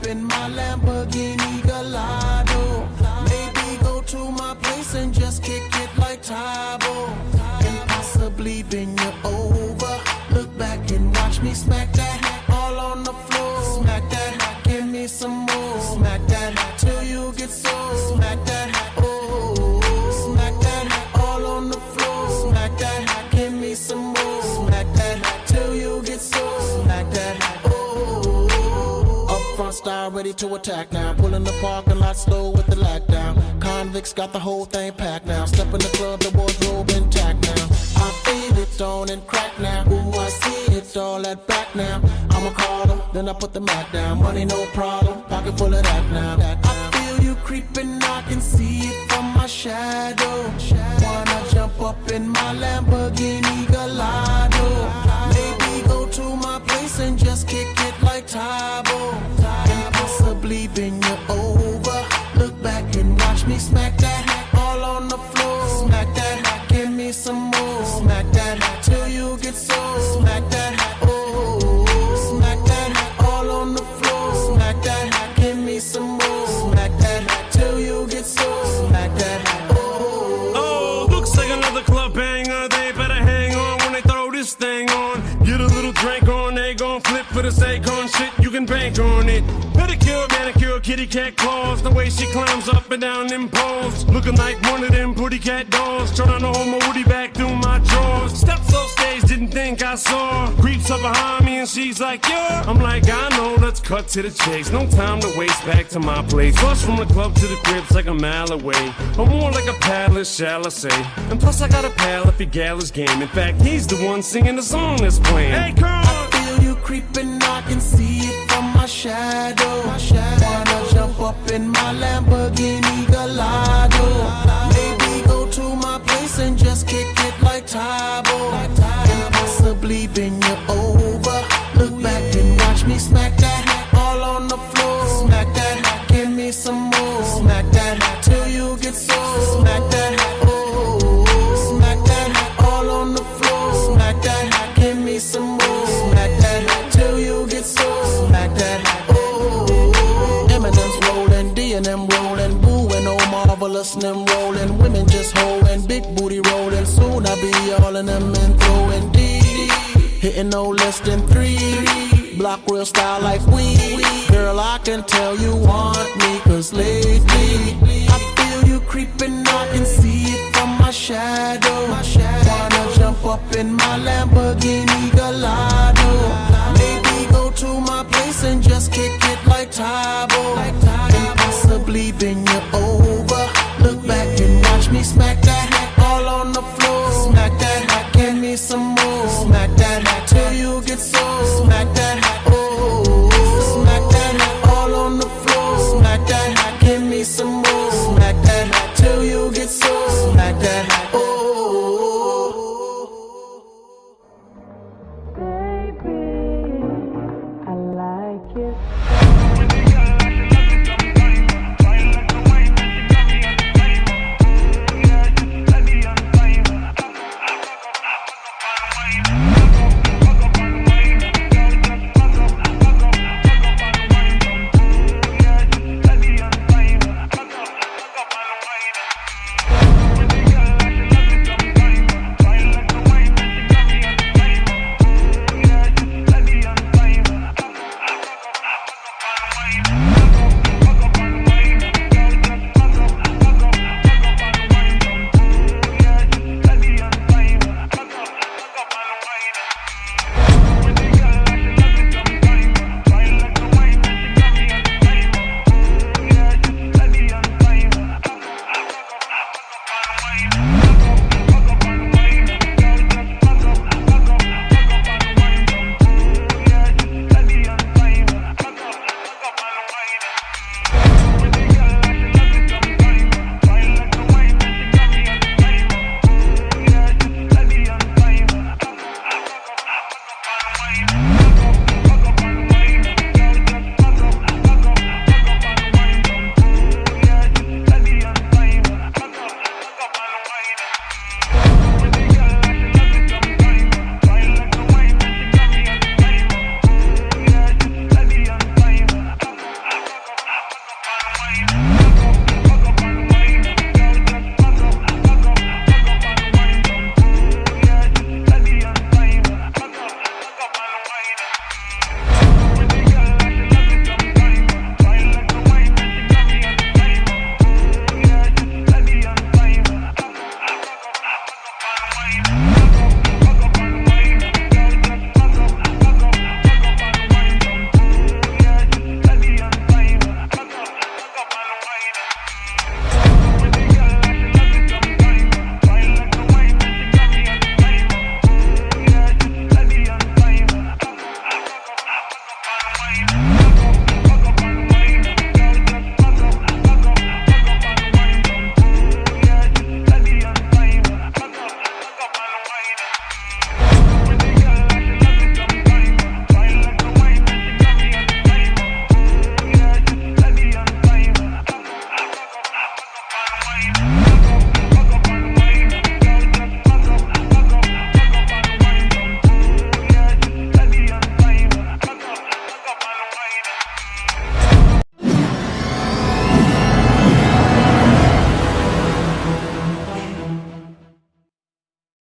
in my Lamborghini Gallardo. Maybe go to my place and just kick it like Tybo. And possibly bend you over. Look back and watch me smack that all on the floor. Smack that, give me some more. Smack that till you get sore. Smack that, oh. Smack that all on the floor. Smack that, give me some more. Smack that till you get sore. Smack that, oh. Up front style ready to attack now. Pulling the parking lot slow with the lag down. Convicts got the whole thing packed now. Step in the club, the wardrobe intact now. I feel it on and crack now. Ooh, I see it all at back now. I'ma call them, then I put the Mac down. Money no problem, pocket full of that now. I feel you creeping, I can see it from my shadow. Wanna jump up in my Lamborghini Gallardo. Maybe go to my place and just kick it like Tybo. And possibly bend you over. Look back and watch me smack that all on the floor. Smack that, give me some more. Smack that till you get sore. Smack that, oh. Smack that all on the floor. Smack that, give me some more. Smack that till you get sore. Smack that, oh. Oh, looks like another club banger. They better hang on when they throw this thing on. Get a little drink on, they gon' flip for the Akon shit. You can bank on it. Pedicure, manicure, kitty cat claws. The way she climbs up and down them poles, looking like one of them pretty cat dolls. Trying to hold my woody back through my drawers. Steps off stage, didn't think I saw. Creeps up behind me and she's like, yeah. I'm like, I know, let's cut to the chase. No time to waste, back to my place. Bus from the club to the crib's like a mile away, or more like a palace, shall I say. And plus I got a pal if your gal is game. In fact, he's the one singing the song that's playing. Hey, come on! Feel you creeping, I can see it from my shadow. Wanna jump up in my Lamborghini Gallardo. Maybe go to my place and just kick it like Tybo. And possibly bend you over. Look back and watch me smack that all on the floor. Smack that, give me some more. Smack that till you get sore. Smack that, oh. Smack that all on the floor. Smack that, give me some more. Smack that till you get sore. Smack that, oh. Eminem's rolling, D and M rolling, Boo and Oh Marvelous and them rolling. Women just holding, big booty rolling. Soon I be all in them and throwing D. Hitting no less than 3. Block real style like we. Girl, I can tell you want me, cause lately I feel you creeping, I can see it from my shadow. Wanna jump up in my Lamborghini Gallardo. Maybe go to my place and just kick it like Tybo.